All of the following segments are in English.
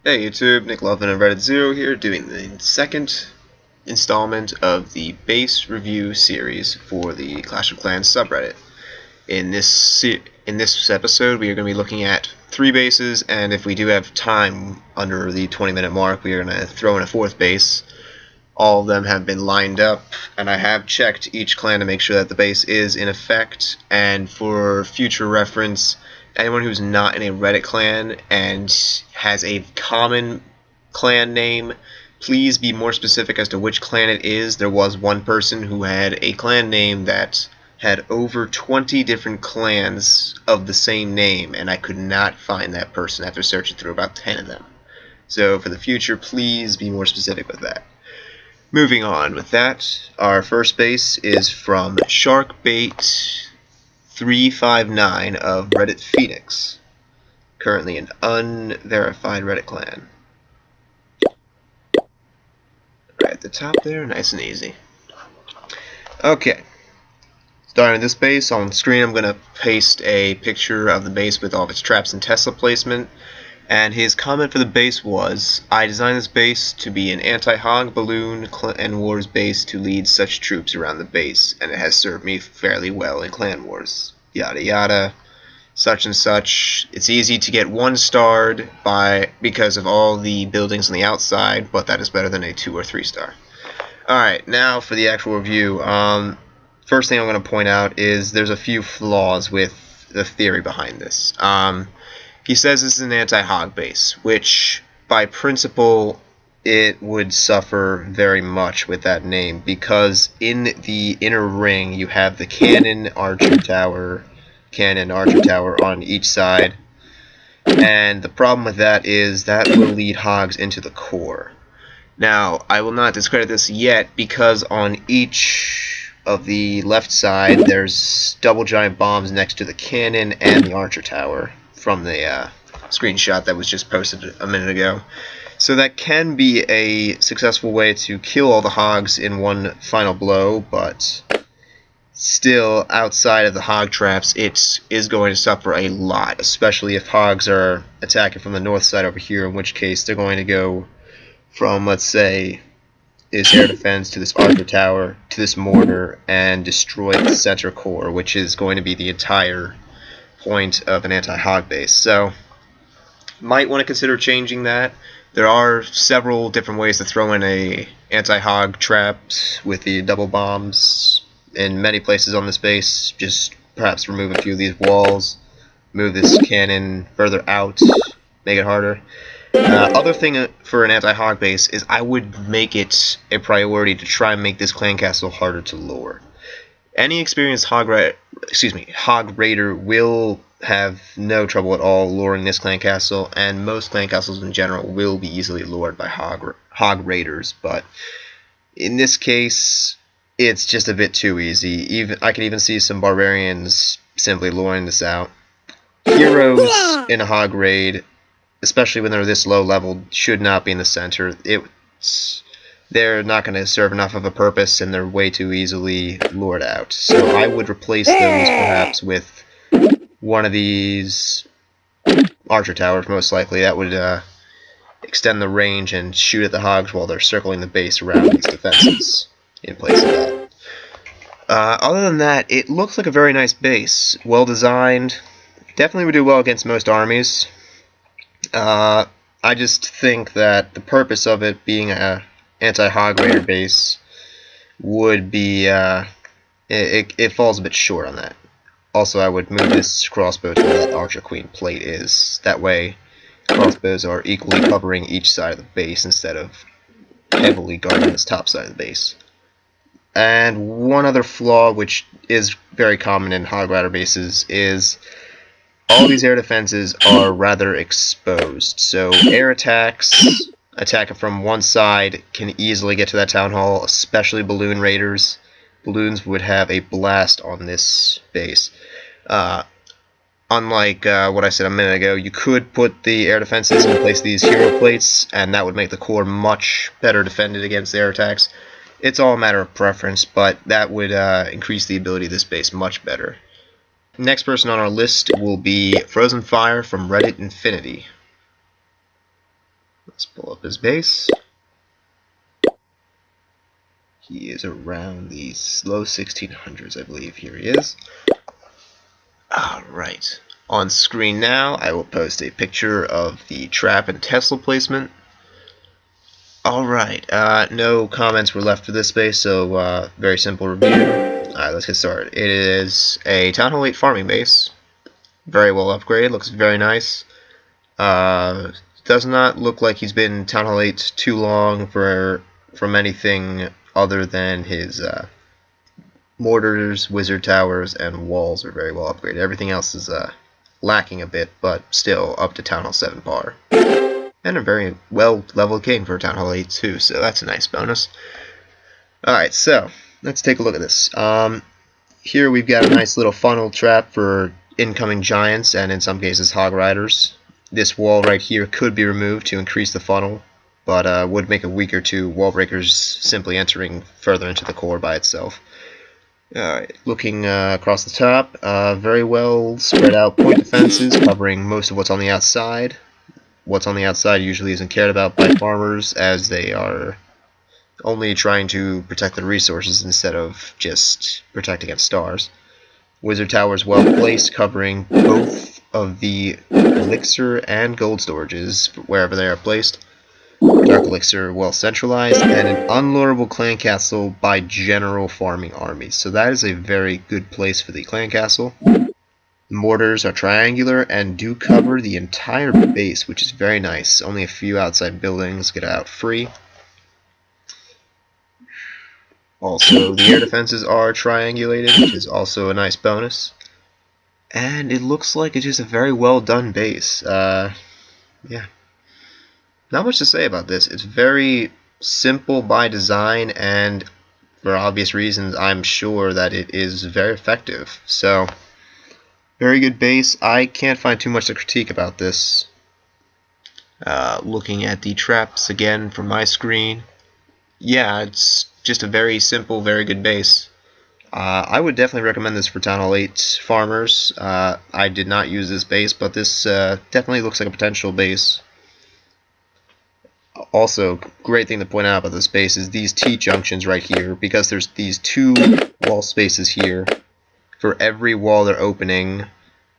Hey YouTube, Nick Lovin of Reddit Zero here, doing the second installment of the base review series for the Clash of Clans subreddit. In this episode, we are going to be looking at 3 bases, and if we do have time under the 20-minute mark, we are going to throw in a 4th base. All of them have been lined up, and I have checked each clan to make sure that the base is in effect. And for future reference, anyone who's not in a Reddit clan and has a common clan name, please be more specific as to which clan it is. There was one person who had a clan name that had over 20 different clans of the same name, and I could not find that person after searching through about 10 of them. So for the future, please be more specific with that. Moving on with that, our first base is from Sharkbait359 of Reddit Phoenix, currently an unverified Reddit clan. Right at the top there, nice and easy. Okay, starting with this base, on screen I'm going to paste a picture of the base with all of its traps and Tesla placement. And his comment for the base was, I designed this base to be an anti-hog, balloon, and wars base to lead such troops around the base, and it has served me fairly well in clan wars. Yada yada, such and such. It's easy to get 1-starred because of all the buildings on the outside, but that is better than a 2 or 3-star. Alright, now for the actual review. First thing I'm going to point out is there's a few flaws with the theory behind this. He says this is an anti-hog base, which by principle it would suffer very much with that name, because in the inner ring you have the cannon archer tower on each side, and the problem with that is that will lead hogs into the core. Now, I will not discredit this yet, because on each of the left side there's double giant bombs next to the cannon and the archer tower from the screenshot that was just posted a minute ago. So that can be a successful way to kill all the hogs in one final blow, but still, outside of the hog traps, it is going to suffer a lot, especially if hogs are attacking from the north side over here, in which case they're going to go from, let's say, this air defense to this archer tower to this mortar and destroy the center core, which is going to be the entire point of an anti-hog base. So might want to consider changing that. There are several different ways to throw in a anti-hog traps with the double bombs in many places on this base. Just perhaps remove a few of these walls, move this cannon further out, make it harder. Other thing for an anti-hog base is I would make it a priority to try and make this clan castle harder to lure. Any experienced hog raider will have no trouble at all luring this clan castle, and most clan castles in general will be easily lured by hog raiders, but in this case it's just a bit too easy. I can even see some barbarians simply luring this out. Heroes in a hog raid, especially when they're this low level, should not be in the center. They're not going to serve enough of a purpose, and they're way too easily lured out. So I would replace those perhaps with one of these archer towers, most likely. That would extend the range and shoot at the hogs while they're circling the base around these defenses in place of that. Other than that, it looks like a very nice base. Well designed. Definitely would do well against most armies. I just think that the purpose of it being a anti-hog raider base would be it falls a bit short on that. Also, I would move this crossbow to where that archer queen plate is. That way crossbows are equally covering each side of the base instead of heavily guarding this top side of the base. And one other flaw, which is very common in hog rider bases, is all these air defenses are rather exposed. So air attacks attacking from one side can easily get to that town hall, especially balloon raiders. Balloons would have a blast on this base. Unlike what I said a minute ago, you could put the air defenses in place of these hero plates, and that would make the core much better defended against air attacks. It's all a matter of preference, but that would increase the ability of this base much better. Next person on our list will be Frozen Fire from Reddit Infinity. Let's pull up his base. He is around the low 1600s, I believe. Here he is. Alright. On screen now, I will post a picture of the trap and Tesla placement. Alright, no comments were left for this base, so very simple review. Alright, let's get started. It is a Town Hall 8 farming base. Very well upgraded, looks very nice. Does not look like he's been Town Hall 8 too long from anything other than his mortars, wizard towers, and walls are very well upgraded. Everything else is lacking a bit, but still up to Town Hall 7 par. And a very well leveled game for Town Hall 8 too, so that's a nice bonus. Alright, so let's take a look at this. Here we've got a nice little funnel trap for incoming giants and in some cases hog riders. This wall right here could be removed to increase the funnel, but would make it weaker to wall breakers simply entering further into the core by itself. Alright, looking across the top, very well spread out point defenses covering most of what's on the outside. What's on the outside usually isn't cared about by farmers, as they are only trying to protect their resources instead of just protect against stars. Wizard towers well placed, covering both of the elixir and gold storages wherever they are placed. Dark elixir well centralized, and an unlurable clan castle by general farming armies. So that is a very good place for the clan castle. The mortars are triangular and do cover the entire base, which is very nice. Only a few outside buildings get out free. Also, the air defenses are triangulated, which is also a nice bonus. And it looks like it's just a very well done base. Yeah. Not much to say about this. It's very simple by design, and for obvious reasons, I'm sure that it is very effective. So, very good base. I can't find too much to critique about this. Looking at the traps again from my screen, yeah, it's just a very simple, very good base. I would definitely recommend this for Town Hall 8 farmers. I did not use this base, but this definitely looks like a potential base. Also, great thing to point out about this base is these T-junctions right here, because there's these two wall spaces here. For every wall they're opening,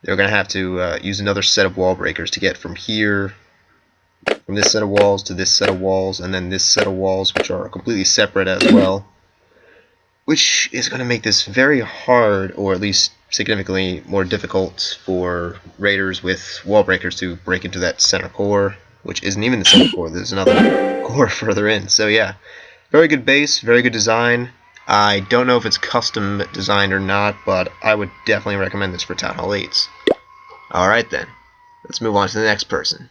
they're going to have to use another set of wall breakers to get from here, from this set of walls to this set of walls, and then this set of walls, which are completely separate as well. Which is going to make this very hard, or at least significantly more difficult for raiders with wall breakers to break into that center core, which isn't even the center core, there's another core further in. So yeah, very good base, very good design. I don't know if it's custom designed or not, but I would definitely recommend this for Town Hall 8s. Alright then, let's move on to the next person.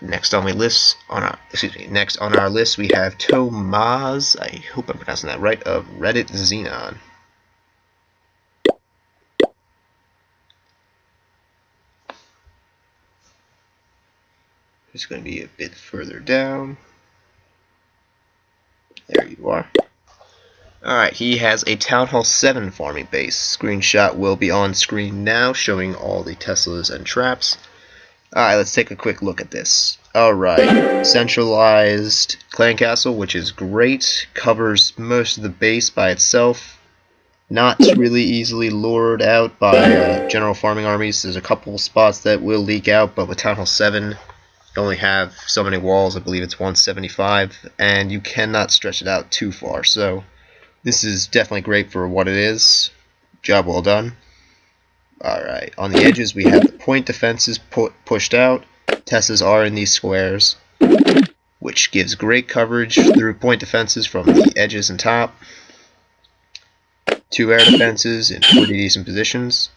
Next on our list we have Tomaz, I hope I'm pronouncing that right, of Reddit Xenon. Just going to be a bit further down. There you are. Alright, he has a Town Hall 7 farming base. Screenshot will be on screen now, showing all the Teslas and traps. Alright, let's take a quick look at this. Alright, centralized clan castle, which is great. Covers most of the base by itself. Not really easily lured out by general farming armies. There's a couple spots that will leak out, but with Town Hall 7, you only have so many walls. I believe it's 175, and you cannot stretch it out too far. So this is definitely great for what it is. Job well done. Alright, on the edges we have the point defenses pushed out. Teslas are in these squares, which gives great coverage through point defenses from the edges and top. Two air defenses in pretty decent positions.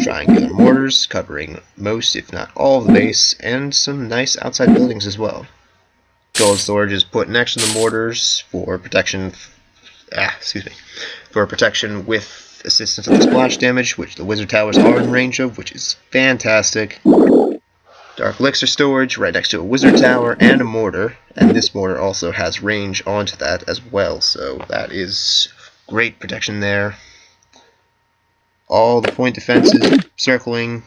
Triangular mortars covering most, if not all, of the base, and some nice outside buildings as well. Gold storage is put next to the mortars for protection. For protection with assistance of the splash damage, which the wizard towers are in range of, which is fantastic. Dark elixir storage right next to a wizard tower and a mortar, and this mortar also has range onto that as well, so that is great protection there. All the point defenses circling,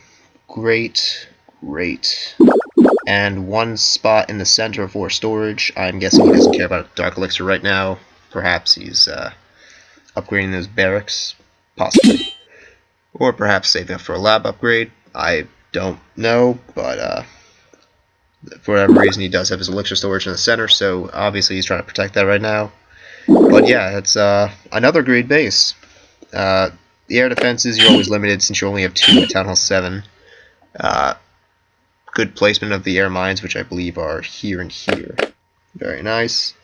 great. and one spot in the center for storage. I'm guessing he doesn't care about Dark Elixir right now. Perhaps he's upgrading those barracks, possibly. Or perhaps saving up for a lab upgrade. I don't know, but for whatever reason he does have his elixir storage in the center, so obviously he's trying to protect that right now. But yeah, it's another great base. The air defenses, you're always limited since you only have 2 at Town Hall 7. Good placement of the air mines, which I believe are here and here. Very nice.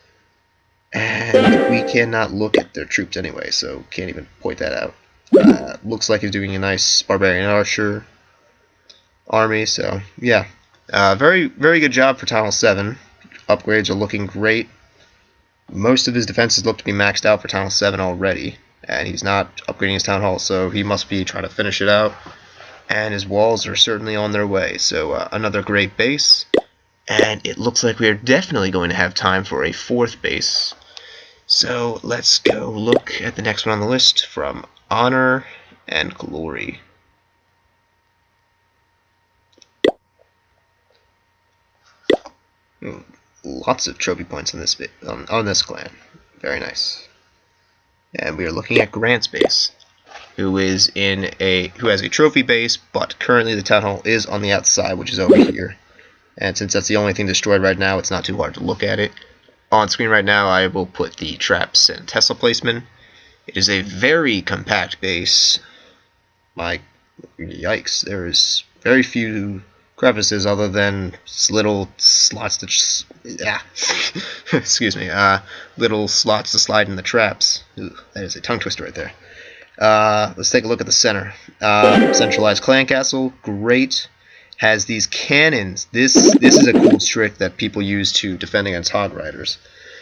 And we cannot look at their troops anyway, so can't even point that out. Looks like he's doing a nice barbarian archer army, so yeah. Very good job for Town Hall 7. Upgrades are looking great. Most of his defenses look to be maxed out for Town Hall 7 already, and he's not upgrading his Town Hall, so he must be trying to finish it out. And his walls are certainly on their way, so another great base. And it looks like we are definitely going to have time for a 4th base. So let's go look at the next one on the list, from Honor and Glory. Ooh, lots of trophy points on this on this clan. Very nice. And we are looking at Grant's base, who has a trophy base, but currently the town hall is on the outside, which is over here. And since that's the only thing destroyed right now, it's not too hard to look at it. On screen right now, I will put the traps and Tesla placement. It is a very compact base. My yikes, there is very few crevices other than little slots to excuse me, little slots to slide in the traps. Ooh, that is a tongue twister right there. Let's take a look at the center. Centralized clan castle, great. Has these cannons. This is a cool trick that people use to defend against hog riders.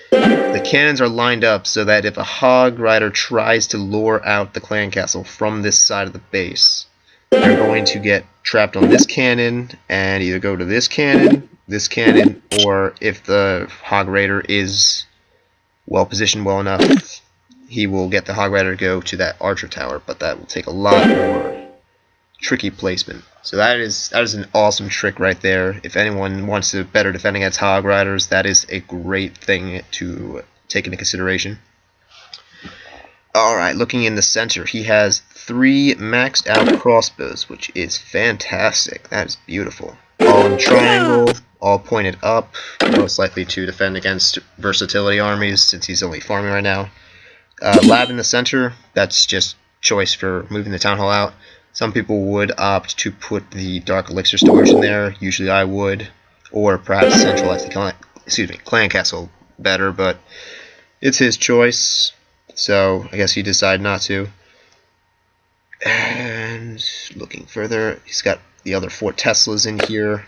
The cannons are lined up so that if a hog rider tries to lure out the clan castle from this side of the base, they're going to get trapped on this cannon and either go to this cannon, or if the hog rider is well positioned well enough, he will get the hog rider to go to that archer tower, but that will take a lot more tricky placement. So that is an awesome trick right there. If anyone wants to better defend against hog riders, that is a great thing to take into consideration. Alright, looking in the center, he has 3 maxed out crossbows, which is fantastic. That is beautiful. All in triangle, all pointed up, most likely to defend against versatility armies since he's only farming right now. Lab in the center, that's just choice for moving the town hall out. Some people would opt to put the dark elixir storage in there. Usually I would, or perhaps centralize the clan castle better, but it's his choice. So I guess he decided not to. And looking further, he's got the other 4 Teslas in here.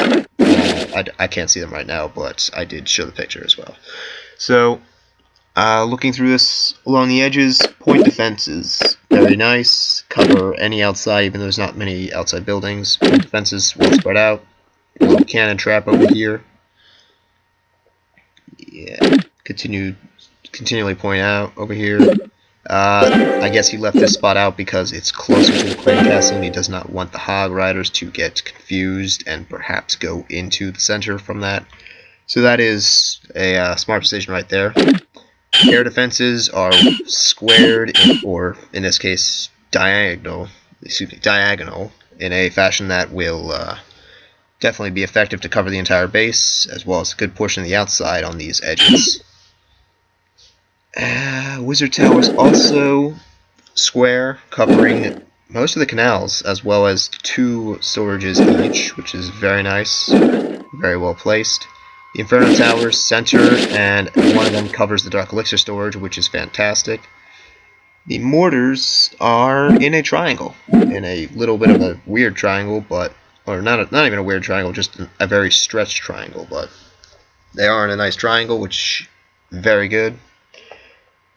I can't see them right now, but I did show the picture as well. So looking through this along the edges, point defenses, very nice. Cover any outside, even though there's not many outside buildings. Point defenses well spread out. A little cannon trap over here. Yeah, continually point out over here. I guess he left this spot out because it's closer to the clan castle and he does not want the hog riders to get confused and perhaps go into the center from that. So that is a smart decision right there. Air defenses are squared, or in this case, diagonal, in a fashion that will definitely be effective to cover the entire base, as well as a good portion of the outside on these edges. Wizard towers also square, covering most of the canals, as well as 2 storages each, which is very nice, very well placed. The Inferno Towers center, and one of them covers the Dark Elixir storage, which is fantastic. The mortars are in a triangle, in a little bit of a weird triangle, or not even a weird triangle, just a very stretched triangle, but they are in a nice triangle, which very good.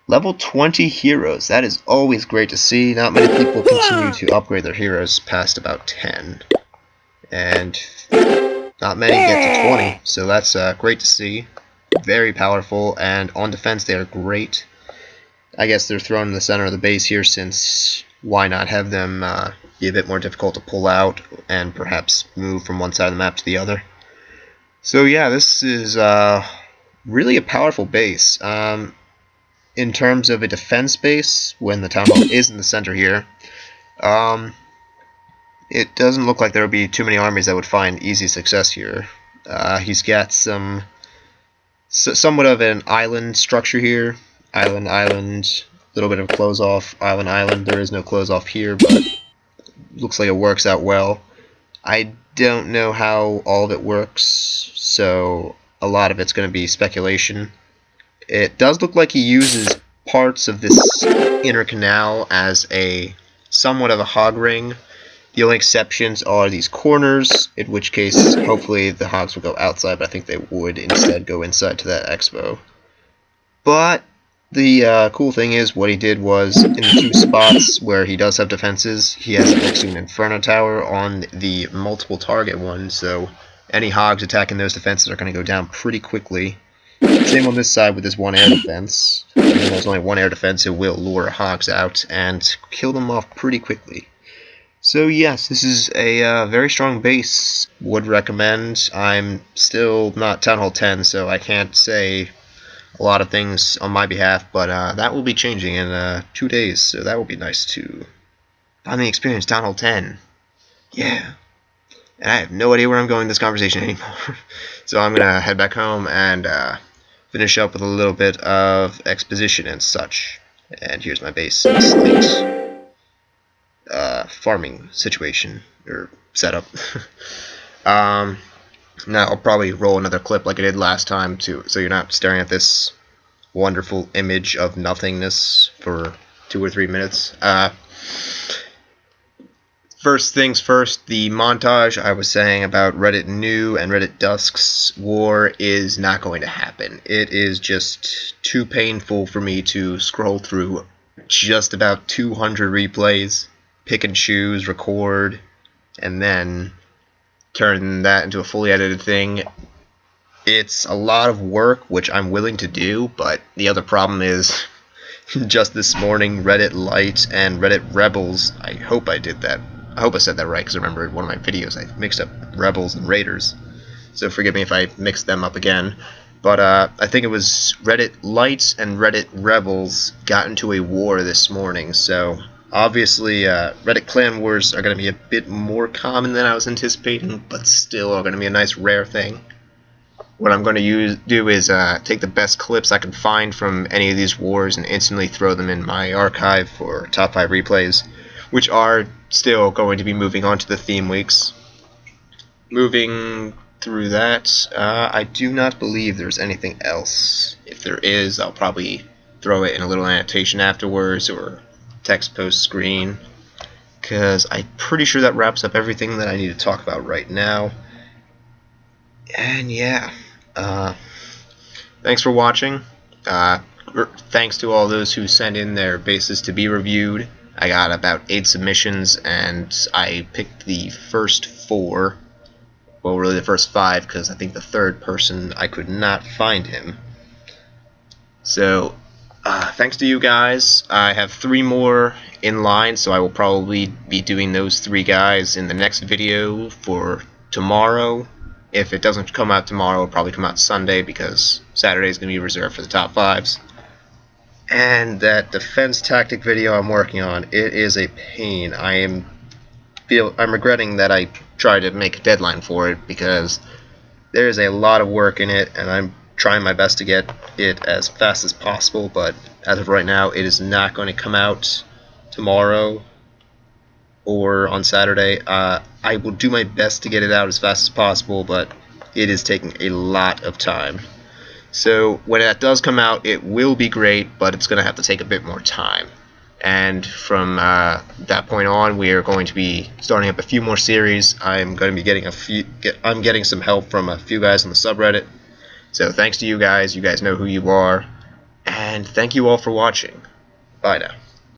Level 20 heroes, that is always great to see. Not many people continue to upgrade their heroes past about 10. And not many get to 20, so that's great to see. Very powerful, and on defense they are great. I guess they're thrown in the center of the base here, since why not have them be a bit more difficult to pull out and perhaps move from one side of the map to the other. So yeah, this is really a powerful base. In terms of a defense base, when the town hall is in the center here, it doesn't look like there would be too many armies that would find easy success here. He's got somewhat of an island structure here. Island, island, little bit of close off, island, island. There is no close off here, but looks like it works out well. I don't know how all of it works, so a lot of it's going to be speculation. It does look like he uses parts of this inner canal as a somewhat of a hog ring. The only exceptions are these corners, in which case hopefully the hogs will go outside, but I think they would instead go inside to that expo. But the cool thing is what he did was, in the two spots where he does have defenses, he has next to an Inferno Tower on the multiple target one, so any hogs attacking those defenses are going to go down pretty quickly. Same on this side with this one air defense. Even though there's only one air defense, it will lure hogs out and kill them off pretty quickly. So yes, this is a very strong base. Would recommend. I'm still not Town Hall 10, so I can't say a lot of things on my behalf, but that will be changing in 2 days, so that will be nice to finally experience Town Hall 10. Yeah. And I have no idea where I'm going in this conversation anymore. So I'm going to head back home and finish up with a little bit of exposition and such. And here's my base slate farming situation, or setup. Now I'll probably roll another clip like I did last time, too, so you're not staring at this wonderful image of nothingness for 2 or 3 minutes. First things first, the montage I was saying about Reddit New and Reddit Dusk's war is not going to happen. It is just too painful for me to scroll through just about 200 replays, pick and choose, record, and then turn that into a fully edited thing. It's a lot of work, which I'm willing to do, but the other problem is just this morning, Reddit Lite and Reddit Rebels, I hope I did that. I hope I said that right, because I remember in one of my videos I mixed up Rebels and Raiders. So forgive me if I mixed them up again. But I think it was Reddit Lite and Reddit Rebels got into a war this morning. So obviously Reddit Clan Wars are going to be a bit more common than I was anticipating, but still are going to be a nice rare thing. What I'm going to do is take the best clips I can find from any of these wars and instantly throw them in my archive for top 5 replays, which are still going to be moving on to the theme weeks. Moving through that, I do not believe there's anything else. If there is, I'll probably throw it in a little annotation afterwards or text post screen, because I'm pretty sure that wraps up everything that I need to talk about right now. And yeah, thanks for watching. Thanks to all those who sent in their bases to be reviewed. I got about 8 submissions, and I picked the first 4. Well, really the first 5, because I think the third person, I could not find him. So, thanks to you guys. I have 3 more in line, so I will probably be doing those 3 guys in the next video for tomorrow. If it doesn't come out tomorrow, it'll probably come out Sunday, because Saturday is going to be reserved for the top 5s. And that defense tactic video I'm working on, it is a pain. I'm regretting that I tried to make a deadline for it, because there's a lot of work in it, and I'm trying my best to get it as fast as possible, but as of right now, it is not going to come out tomorrow or on Saturday. I will do my best to get it out as fast as possible, but it is taking a lot of time. So when that does come out, it will be great, but it's going to have to take a bit more time. And from that point on, we are going to be starting up a few more series. I'm going to be getting I'm getting some help from a few guys on the subreddit. So thanks to you guys. You guys know who you are. And thank you all for watching. Bye now.